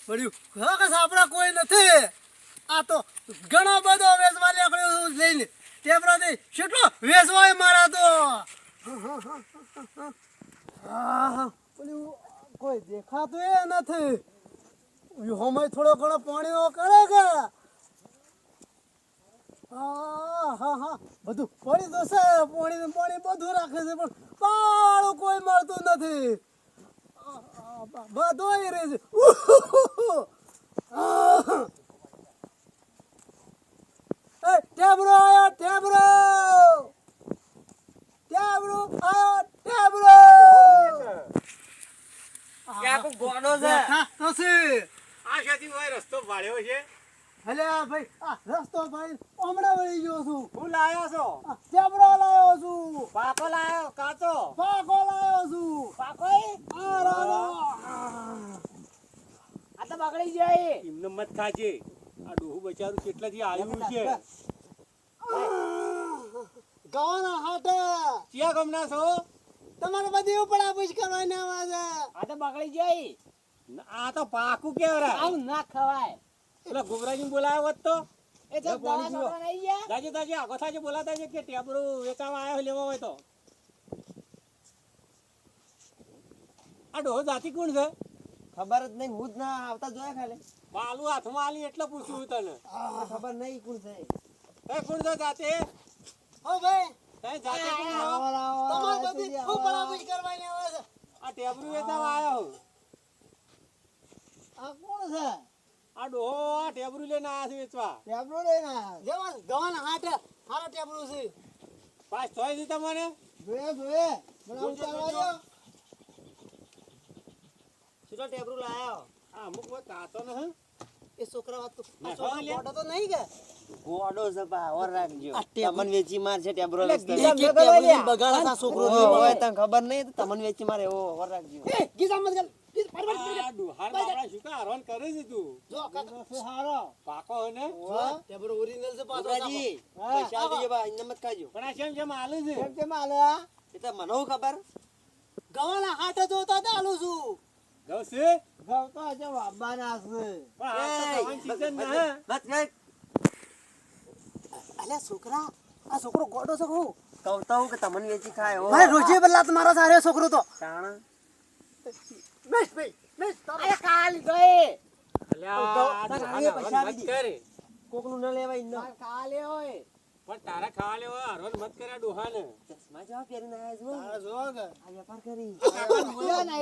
પડ્યું હકસ આપણા કોઈ નથી. આ તો ઘણો બધો વેચવા નીકળ્યો લઈને ટેબરાથી કેટલો વેચવાય મારા તો. પેલું કોઈ દેખાતું એ નથી. હમણાં થોડો ઘણો પાણીનો કરે કે હા બધું પડી જશે. પાણી બધું રાખે છે પણ પાળું કોઈ મળતું નથી. બધું રહે છે. ટેબરો આયો ટેબરો આયો ટેબરો. ક્યાં કો ગોડો છે આ શાથી હોય રસ્તો ભાળ્યો છે. હલે ભાઈ આ રસ્તો ભાઈ હમણાં વળી ગયો છું. હું લાયો છો ટેબરો લાયો છું. પાકો લાયો કાચો પાકો લાયો છું. પાકો આ રાનો આ તો બગડી જાય એમને મત ખાજે. આ ડોહું બચારું કેટલાથી આવ્યું છે. ગવાના હાટે ક્યાં ગમના છો તમારે બધી ઉપડા પૂછ કરવાની આવાજ. આ તો બગડી જાય. આ તો પાકું કેવરા આવું ના ખવાય. પેલા ગોબરાજી બોલાયો હોત તો એ તો દવા છોડવા નહીં ગયા. દાજે આગો થાજે બોલાતા છે કે ટેબરું વેચાવા આવ્યો લેવા હોય તો. આ ડોહો જાતિ કોણ છે ખબર જ નહીં. હું જ ના આવતા જોયા ખાલી. બાલુ હાથમાં આલી એટલે પૂછ્યું તને. ખબર નહીં કોણ છે. એ કોણ છે જાતે ઓ ભાઈ તને જાતે કોણ છો? તમારે બધી ઉપડા પૂછ કરવાની આવાજ. આ ટેબરું વેચાવા આવ્યો. આ કોણ છે? આ ડોહો આ ટેબરું લઈને આવ્યા છે વેચવા. ટેબલો લઈને જેવા ગવાના હાટે હારા ટેબલું છે. પાસ થોય છે તમને જોઈએ બનાવ ચાલવા. સીધો ટેબરું લાયો. આ અમુક વાત કાતો ન હે. એ છોકરા વાત તો ના, છોકરા લે. મોટો તો નહીં કે ગોડો છે પા ઓર રાખજો. આ ટેબરું- તમને વેચી માર છે ટેબરો એટલે વેચતા. ગીજા મેં ટેબલું બગાડતા છોકરો ઓય, ઓય, તને ખબર નહીં તો તમને વેચી મારે એવો ઓર રાખજો. એ ગીજા મત ગલ ગીજ પરવર આ ડોહાર બાપડા શું કા હરણ કરે છે તું જો કાકા હારો પાકો હે ને ટેબલું ઓરિજિનલ છે પાછો ગોબરાજી, પૈસા આલી દેજો બા, ઇન્ને મત ખાજો. પણ આ કેમ આલે છે કેમ કેમ આલ્યા એ તો મને હું ખબર. ગવાના હાટે જોતા તો આલું છું. ગવસે ગવતા જો બાબાના છે. પણ આ તો ખાવાની season ના હે. મત ખાય. અલ્યા છોકરા આ છોકરો ગોડો છે હું કહું તો હું કે તમને વેચી ખાય હો. મારે રોજે બલ્લાત મારા સારે છોકરો તો તાણ. બેસ ભાઈ બેસ અરે કાલ ગયે. અલ્યા આ તારે ડોહાને આવીએ પૈસા હરણ મત આપી કરે. કોકનું ન લેવાય ઇન્ને. કાલે હોય પણ તારા ખાવા લેવો હરણ મત કરે આ ડોહાને. ચશ્મા જેવા પહેરીને આયા છો. તારે જોવો કે આ વેપાર કરી.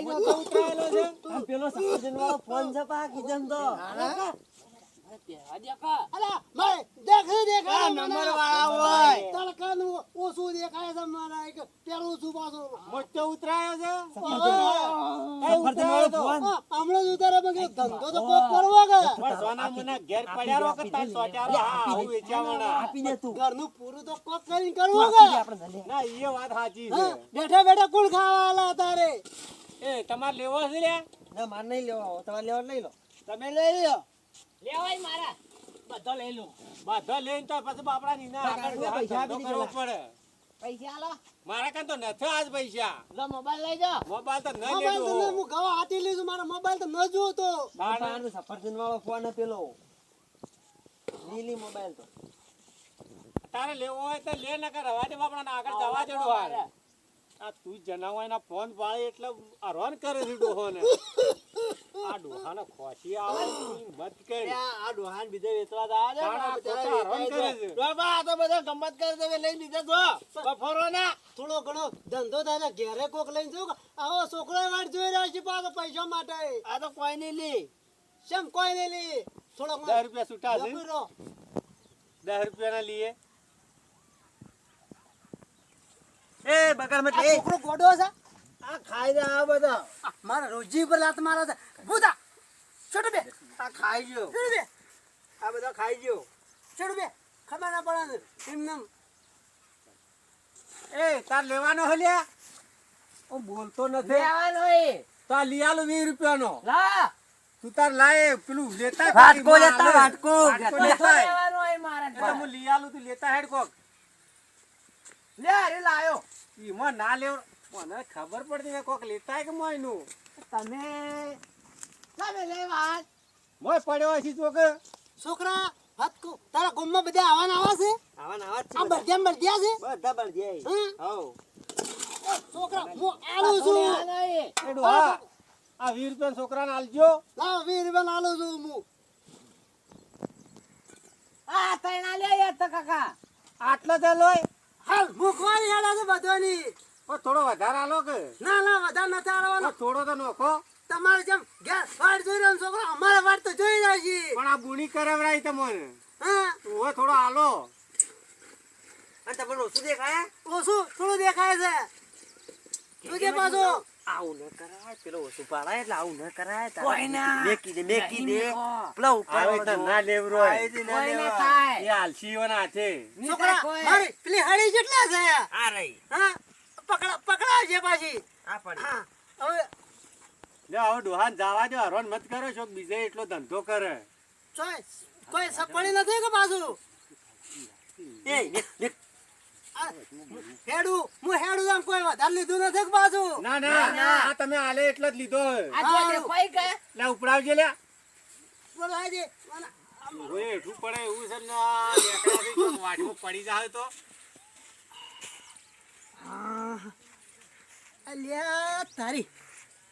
મોટો ઉતરાયેલો છે. આ પેલો સફરજન વાળો ફોન છે પા કિજન તો. અલા ભાઈ દેખા આ નંબર વાળા હોય. તડકાનું ઓછું દેખાય છે મારા એક પેલું છું પાછું મોટો ઉતરાયો છે. સફરજન વાળો ફોન. હમણાં જ ઉતારે બગડ્યો ધંધો તો કોક કરવો કે પણ સોના મને ઘેર પડ્યા રો કે તાર સોટ્યા રો. હા આવું વેચાવાના. આપી દે તું. ઘરનું પૂરું તો કોક કરીને કરવો આપી દે કે આપણે ન લે. ના એ વાત સાચી છે. હા, બેઠા બેઠા કોણ ખાવા આલા તારે એ તમારે લેવો છે લ્યા ના માર નહીં લેવા. તમારે લેવા લઈ લો. તમે લઈ લ્યો લેવાય મારા. બધો લઈ લો. બધા લઈને તો પછી બાપડા નીના આગળ પૈસા ધંધો આપી કરવો દીધા. પડે. પૈસા આલો. મારા કાન તો નથી આજ પૈસા. લો મોબાઈલ લઈ જાઓ. મોબાઈલ તો ન મોબાઈલ તો લેતો. હું ગવા હાથી લીધું મારો મોબાઈલ તો ન જોતો પાણ સફરજન વાળો ફોન હે પેલો. લીલી મોબાઈલ તો. તારે લેવો હોય તો લે નકર રવા દે બાપડા આગળ જવા દે ડોહાર. આ તું જનાવાના ફોન પાડે એટલે હરણ કરે છે ડોહોને. આ ડોહાને ખોસી આવે તું મત કર. આ ડોહાન બીજે વેચવા દા દે તારા ખોટા હરણ કરે છે. બાબા આ તો બધા ગમત કરે છે લઈ લીધા છો બફરો ના થોડો ઘણો ધંધો થાય ને ઘેરે કોક લઈને જવું આવો છોકરો વાટ જોઈ રહ્યો છે પાછો પૈસા માટે આ તો કોઈ નહીં લી શેમ કોઈ નહીં લી થોડો 10 રૂપિયા છૂટા છે. લપી રહો. 10 રૂપિયા ના લીએ. એ બગર મત આ એ. છોકરો ગોડો છે આ ખાઈ દે આ બધા મારા રોજી પર લાત મારા છે ભૂતા છોટુ બે આ ખાઈ ગયો. છોટુ બે આ બધા ખાઈ ગયો. છોટુ બે ખબર ના પડે એમને એ તાર લેવાનો હો લ્યા. હું બોલતો નથી. લેવાનો એ. તો આ લઈ આલો 20 રૂપિયાનો. લા. તું તાર લાય પેલું લેતા વાટકો લેતા વાટકો. લેતા લેવાનો એ મારા. એટલે હું લઈ આલું તું લેતા હેડ કોક. લે અરે લાયો. ઈમાં ના લેવ મને ખબર પડતી ને કોક લેતા હે કે મોયનું. તમે લેવા મોય પડ્યો હશે તો કે છોકરા હાથ કો તારા ગામમાં બધા આવવાના આવા છે આવાના આવા જ આ છે બળદિયા બળદિયા છે બધા બળદિયા હમ? હઉ છોકરા હું આલું છું એ ડોહા આ 20 રૂપિયા છોકરાને આલજો લાવ 20 રૂપિયા આલું છું હું આ તૈણા લે યાર તો કાકા આટલો જ લોય હાલ મૂકવાની હેડા છે બધાની પણ થોડો વધારે આલો કે ના ના વધારે નથી આલવાનો પણ થોડો તો નોખો તમારે જેમ ઘેર વાડ જોઈ રહ્યો છોકરો અમારે વાડ તો જોઈ રહ્યા છીએ પણ આ બુણી કરાવરાય તમને હા ઓવે થોડો આલો અને તમને ઓછું દેખાય ઓછું થોડું દેખાય છે તું જે પાછો આવું ન કરાય પેલો ઓછું પાડાય એટલે આવું ન કરાય કોઈ ના. મેકી દે પેલા ઉપર આવે તો ના લેવરોય કોઈ ના થાય એ આલસીઓના હાથે છોકરા કોઈ. મારી પેલી હળી કેટલા છે આ રહી હા પકડા છે પાછી આ પડી હા હવે લે હવે ડોહાન જવા દો હરવાન મત કરો છો બીજે એટલો ધંધો કરે ચોઈસ કોઈ સપડી નથી કે પાછું એ મેક હેડું હું હેડું આમ કોઈ વધારે લીધું નથી કે પાછું ના ના આ તમે આલે એટલો જ લીધો આ જો દેખાય કે લે ઉપડાવજે લે બોલાજે ઓય હેઠું પડે એવું છે ને આ લેકડાથી તો વાડીમાં પડી જાય તો અલ્યા તારી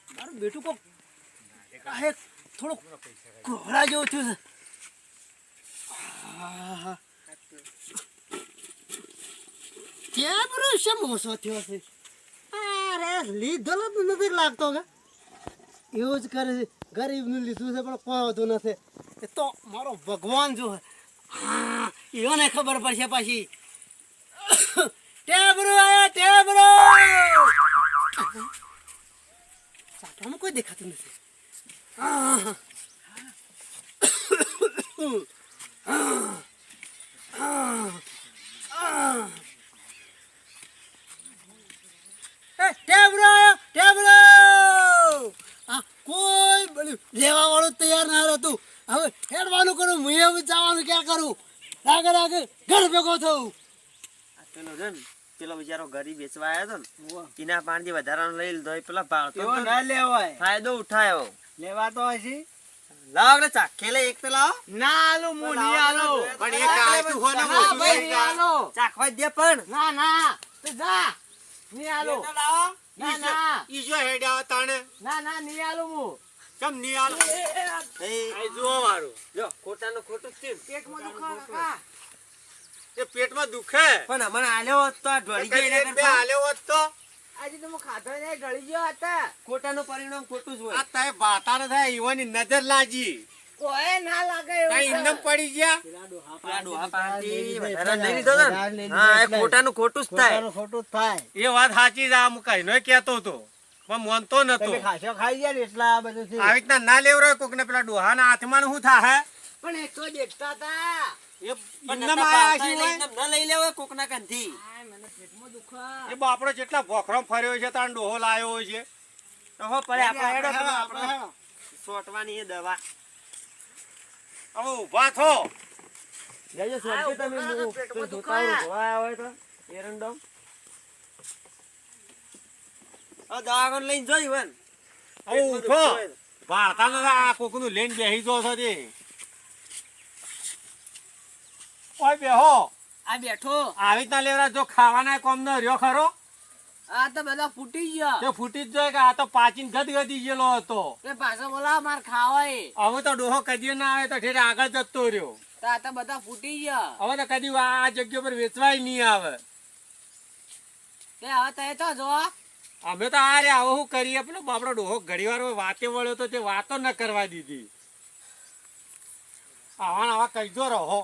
મારું બેટું કો આ થોડો ઘોડા જેવું થયું છે આહા. ક્યાં બરો શમ ઓછો થયો છે અરે લીધો જ નથી લાગતો કે એવું જ કરે છે ગરીબનું લીધું છે પણ કોઈ હોતું નથી એ તો મારો ભગવાન જો છે હા એને ખબર પડશે પાછી ટેબરો આયા ટેબરો સાટામાં કોઈ દેખાતું નથી આહ. એ ટેબરો આયો ટેબરો આ કોઈ બળ્યું લેવા વાળું તૈયાર ના રહેતું હવે હેડવાનું કરું હું એવું જવાનું ક્યાં કરું રાગે રાગે ઘર ભેગો થવું આ પેલો છે ને પેલો બિચારો ગરીબ વેચવા આવ્યો હતો ને એના પાણી વધારાનો લઈ લીધો એ પેલા ભાવતો એવો હતો ને, ના લેવાય ફાયદો ઉઠાયો લેવા તો હશે લાવો ને ચાખે લે એક તો લાવો ના આલું હું નહીં આલું પણ એ કાચું હોય ને હા, ઓછું ભાઈ, થઈ નહીં જાય. આલું. ચાખવા જ દે પણ ના ના તું જા નહીં આલું ના ના ઈ જો હેડ્યા તાણે ના ના નહીં આલું હું કેમ ની આલો એ આ જુઓ વાળું જો ખોટાનું ખોટું જ છે પેટમાં દુખા કાકા એ પેટમાં દુખે પણ હમણાં આલ્યો હોત તો આ ઢોળી જાય એના બે કરતા હાલ્યો હોત તો આજે તો હું ખાધો નહીં ઢળી ગયો હતા ખોટાનું પરિણામ ખોટું જ હોય આ તાય ભાતા ન થાય ઈવાની નજર લાજી કોઈ ના લાગે કઈ ઇન્દમ પડી ગયા પેલા ડોહા પાસેથી વધારાનો લઈ લીધો હતો ને? હા એ ખોટાનું ખોટું જ થાય ખોટું થાય એ વાત સાચી છે આ કઈ નો કેતો તો પણ મોનતો નતો ખાસો ખાઈ ગયા ને એટલા આ બધું આવી રીતના ના લેવરો કોક ને પેલા ડોહાના હાથમાં શું થાય પણ એ તો દેખતા હતા એ પણ ઇન્દમ નતા આયા પાડતા હશે એટલે હોય. ઇન્દમ ન લઈ લેવો કોકના કાનથી. મને પેટમાં દુખા એ બાપડો જેટલા ભોખરો ફર્યો છે તાણ ડોહો લાયો છે ઓહો, પડે આપણે હેડો પેલો આપણે આપણે હેડો. સોટવાની એ દવા હવે ઊભા થો જજો સોટજો તમે હું તો જોતા રહો. જોવા આવે તો એરંડો આ દવાખાને લઈને જોઈ વન હવે ઉઠો ભારતા આ કોકનું લઈને બેસી જો છો તે ઓય બેહો આ બેઠો આવી રીતના લેવરા જો ખાવાના કોમ નો રહ્યો ખરો આ તો બધા ફૂટી ગયા તે ફૂટી જ જોઈએ કે આ તો પાચીને ગદગદી ગયેલો હતો તે પાછો બોલાવ માર ખાવાય હવે તો ડોહો કદી ના આવે તો ઠેર આગળ જતો રહ્યો તો આ તો બધા ફૂટી ગયા હવે તો કદી આ જગ્યા પર વેચવાય નહીં આવે તે હવે તે તો જો અમે તો આ રે આવો શું કરીએ પેલો બાપડો ડોહો ઘડી વાર વાતે વળ્યો તો તે વાતો ન કરવા દીધી આવા આવા કહીજો રહો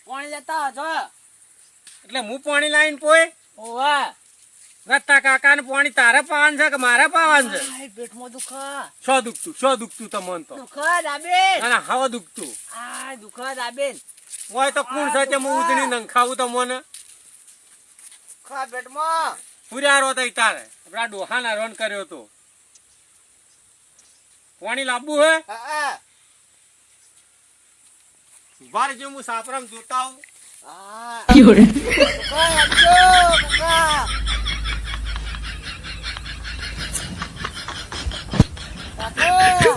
કોણ લેતા જો એટલે હું પાણી લાવીને પોય ઓવા રત્તા કાકાને પાણી તારે પાવાનું છે કે મારે પાવાનું છે આય પેટમાં દુખા શું દુખતું તમને તો દુખા દાબેન ના હવે દુખતું આ દુખા દાબેન હોય તો કોણ છે તે હું ઉધણી નંખાવું તમને ખા પેટમાં પૂર્યારો તો તારે આપણા ડોહાના રન કર્યો તો પાણી લાવવું હે હા બાર જે હું સાપરામ જોતા આવું હા દુખા આપજો દુખા કાકો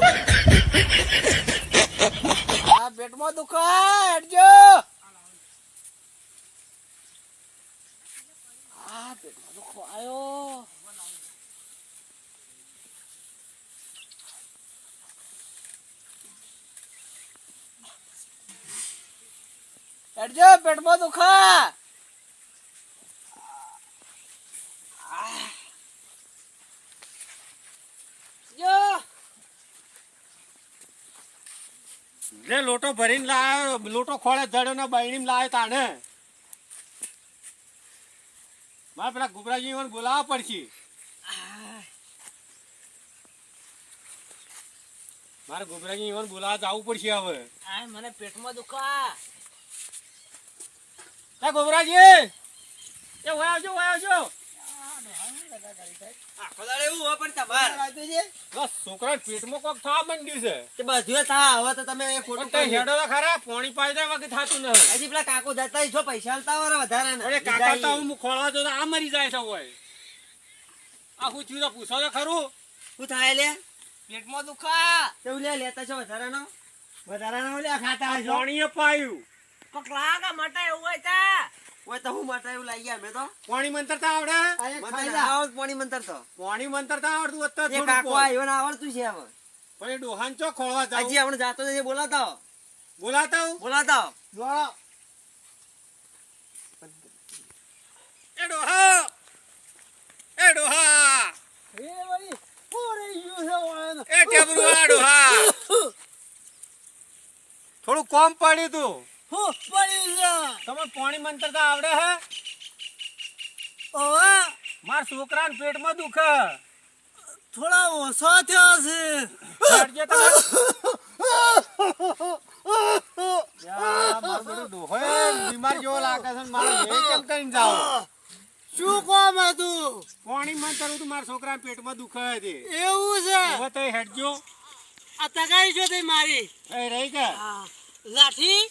આયો અડજો પેટમાં દુખા જો લે લોટો ભરીને લાયો, લોટો ખોળે જડ્યો ને બહેણીમાં લાયો તાણે. મારે પેલા ગુબરાજી મને બોલાવવા પડશે. મારે ગુબરાજી મને બોલાવવા જવું પડશે હવે. આ મને પેટમાં દુખા એ ગુબરાજી, એ ઓય આવજો, ઓય આવજો. આખો દાડો એવું હોય પણ તમારે બસ છોકરાને પેટમાં કોક થવા માંડ્યું છે. કે બધું થા હવે તો તમે ખોટું પણ તઈ હેડો તો ખરા, પોણી પાઈ દે વગર થાતું નહીં. હજી પેલા કાકો જતા જો પૈસા આલતા હોય વધારે ને અરે કાકા તો હું ખોળવા તો આ મરી જાય છે હોય. આ હું થયું તો પૂછો તો ખરું. શું થાય લે પેટમાં દુખા તેવું લે લેતા છો વધારાનો લે ખાતા હશો પાણીએ પાયું. પકલાગા માટે એવું હોય તા ઓય તો હું માટે એવું લાગી ગયા મેં તો પાણી મંતરતા આવડે? મને ના આવડતું પાણી મંતર તો પાણી મંતરતા આવડતું હોત તો એ થોડું કાકો કહો. આવ્યો ને આવડતું છે હવે પણ એ ડોહાન ચો ખોળવા જાવ. હજી આપણે જાતો જઈએ બોલાતા હો. બોલાતા હું? બોલાતા હો. દોડો. એ ડોહા, એ ડોહા, એ વળી પૂરી ગયું છે વાળાનું. એ ટેબરુવાળા ડોહા. થોડું કોમ પડ્યું તું. હું પડ્યું છે. તમને પાણી મંતરતા આવડે હે? ઓવે, મારા છોકરાના પેટમાં દુખે. થોડા ઓછો થયો છે. કાઢજે તમે. યા, મારો બેટો ડોહો એ બીમાર જેવો લાગે છે ને મારે એ કેમ કરીને જાવ? શું કામ હતું? પાણી મંતરું તું મારા છોકરાના પેટમાં દુખે છે. એવું છે. હવે તો હેડજો. આ તગાઈ છો તે મારી એ રહી કે લાઠી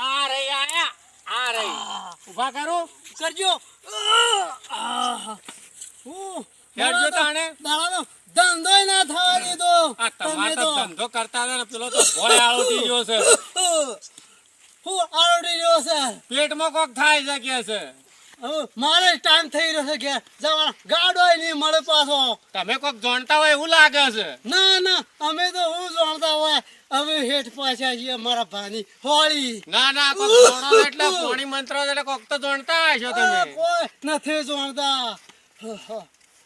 આ રહી આયા, આ રહી. ઊભા કરો. કરજો. હું હેડજો તાણે. દાડાનો ધંધોય ના થવા દીધો. આ તમારે તમે તો ધંધો કરતા હતા ને પેલો તો ભોય આળોટી ગયો છે. હું આરોડી રહ્યો છે. પેટમાં કોક થાય છે કે છે. હવે મારે ટાઈમ થઈ રહ્યો છે ઘેર જવાનો. ગાડોય નહીં મળે પાછો. તમે કોક જાણતા હોય એવું લાગે છે. ના ના અમે તો હું જાણતા હોય હવે હેઠ પાછા છીએ મારા ભાની હોળી. ના ના કોક જાણો એટલે પાણી મંત્ર એટલે કોક તો જાણતા હશો તમે. કોઈ નથી જાણતા.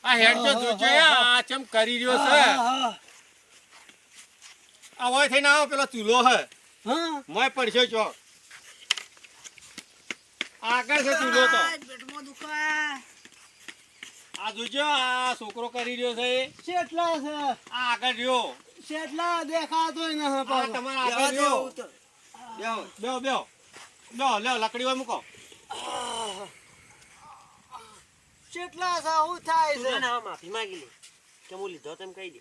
આ હેડજો જોજો આ ચમ કરી રહ્યો છે. આ હોય થઈને આવો પેલો ચૂલો હે હા મોય પડશે ચો આગળ છે ચૂલો તો. પેટમાં દુખા આ જોજો આ છોકરો કરી રહ્યો છે એ. કેટલા છે આ આગળ રહ્યો. કેટલા દેખાતોય ન આ પાછો. તમારા આગળ રહ્યો. બેહો. બેહો બેહો બેહો લ્યો લકડી હોય મૂકો. કેટલા છે શું થાય છે? ના ના માફી માંગી લે કે હું લીધો તેમ કહી દે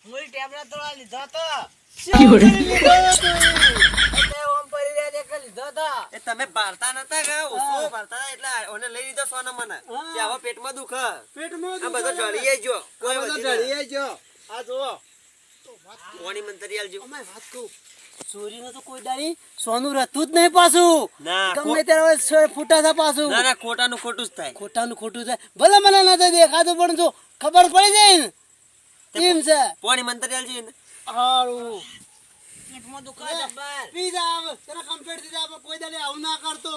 મુઈ ટેબલા તોડા લીધા તો એટલે ઓમ પડી રહ્યા તે કે લીધા તા એ તમે ભારતા નતા કે ઓછો ભારતા હતા એટલે ઓને લઈ લીધો સોના મને કે હવે પેટમાં દુખે પેટમાં આ બધો ઢળીએ જો કોઈ બધો વધી ઢળીએ જો. આ જુઓ પાણી મંતરી આલજો અમે વાત કહું ચોરીનું તો કોઈ દાડી સોનું રહેતું જ નહીં પાછું. ના ગમે ત્યારે ફૂટા થાય પાછું. ના ના ખોટાનું ખોટું જ થાય ખોટાનું ખોટું થાય ભલે મને નથી દેખાતું પણ જો ખબર પડી જાય ને એમ છે. પાણી મંતરી આલજો ને હારું પેટમાં દુખા જબ્બર પી જા હવે તને કમ્પ્લીટ થઈ જાય કોઈ દાડે આવું ના કરતો.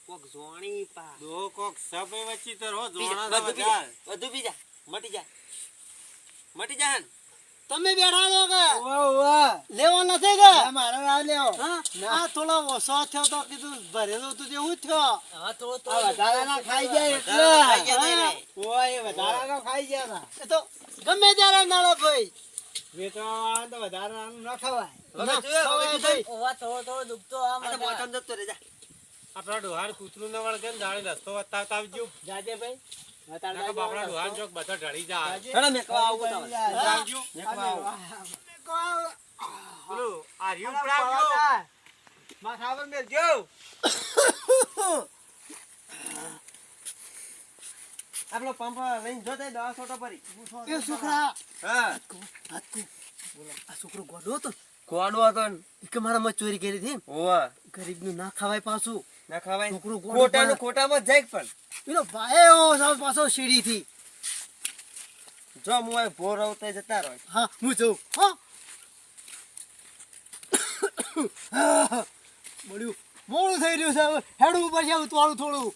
કોક જોણી પા દો કોક સબ વચ્ચે તો રો બીજા, જોણા બધું બીજા, બધું બીજા મટી જા મટી જા ને તમે બેઠા છો કે લેવો નથી કે મારે ના લેવો. આ થોડો ઓછો થયો તો કીધું ભરેલો તું જેવું થયો. હા તો વધારાના ખાઈ જાય વધારાના ખાઈ ગયા તા એટલે. એને. ઓય વધારાનો ખાઈ ગયા તા. એ તો ગમે ત્યારે નાળો ભાઈ વેચવા તો વધારાનું ન ખવાય. હવે ના જોયો, હવે ખવાય જોયો. ભાઈ. ઓવા થોડો થોડો દુખતો આ આ તો મને મોઢામાં જતો રહે જા આપણા ડોહાર કૂતરું ન વળગે ને જાણે રસ્તો વતાવતા આવજો. જાજે ભાઈ નકર બાપડા ડોહાર ચોક બધા ઢળી જાય. હેડો મેકવા આવું તો આવજો. મેકવા આવું પેલું આ રહ્યું ઉપડાવજો. માથા પર મેલજો. આપણો પંપ લઈને જો તે દવા છોટો પડી એ છોકરા હા આ છોકરો ગોડો હતો કોડો હતો ને કે મારા માં ચોરી કરી હતી ઓવા ગરીબ નું ના ખવાય પાછું. ના ખવાય છોકરું ગોળું ખોટાનું પડે. ખોટામાં જ જાય પણ પેલો ભાઈ એવો સાવ પાછો સીડીથી. જો હું અહીં ભો રહું તો જતા રહો. હા હું જઉં હા મળ્યું મોડું થઈ રહ્યું છે હવે હેડવું પડશે હવે તોડું થોડું.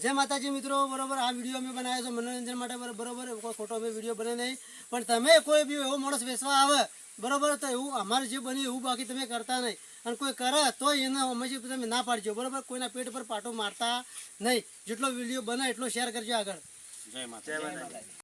જય માતાજી મિત્રો, બરોબર આ વિડીયો અમે બનાવ્યો છે મનોરંજન માટે, બરોબર કોઈ ખોટો અમે વિડીયો બને નહીં. પણ તમે કોઈ બી એવો માણસ વેચવા આવે બરોબર તો એવું અમારે જે બન્યું એવું બાકી તમે કરતા નહીં. અને કોઈ કરે તો એને હંમેશા તમે ના પાડજો બરોબર. કોઈના પેટ પર પાટો મારતા નહીં. જેટલો વિડીયો બને એટલો શેર કરજો આગળ. જય માતા. જય માતાજી.